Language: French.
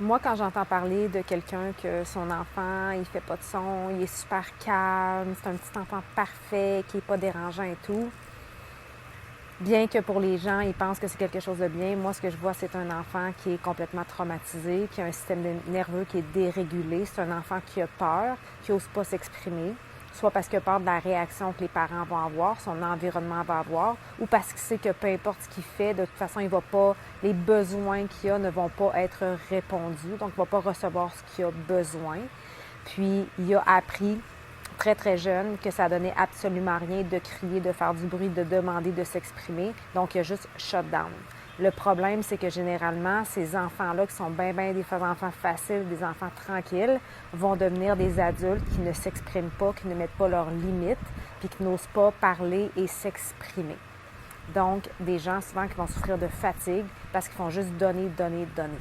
Moi, quand j'entends parler de quelqu'un que son enfant, il fait pas de son, il est super calme, c'est un petit enfant parfait, qui est pas dérangeant et tout, bien que pour les gens, ils pensent que c'est quelque chose de bien, moi, ce que je vois, c'est un enfant qui est complètement traumatisé, qui a un système nerveux qui est dérégulé. C'est un enfant qui a peur, qui n'ose pas s'exprimer, soit parce qu'il a peur de la réaction que les parents vont avoir, son environnement va avoir, ou parce qu'il sait que peu importe ce qu'il fait, de toute façon, il va pas, les besoins qu'il a ne vont pas être répondus, donc il ne va pas recevoir ce qu'il a besoin. Puis, il a appris très, très jeune que ça donnait absolument rien de crier, de faire du bruit, de demander, de s'exprimer. Donc, il y a juste shut down. Le problème, c'est que généralement, ces enfants-là, qui sont bien des enfants faciles, des enfants tranquilles, vont devenir des adultes qui ne s'expriment pas, qui ne mettent pas leurs limites, puis qui n'osent pas parler et s'exprimer. Donc, des gens souvent qui vont souffrir de fatigue parce qu'ils font juste donner, donner, donner.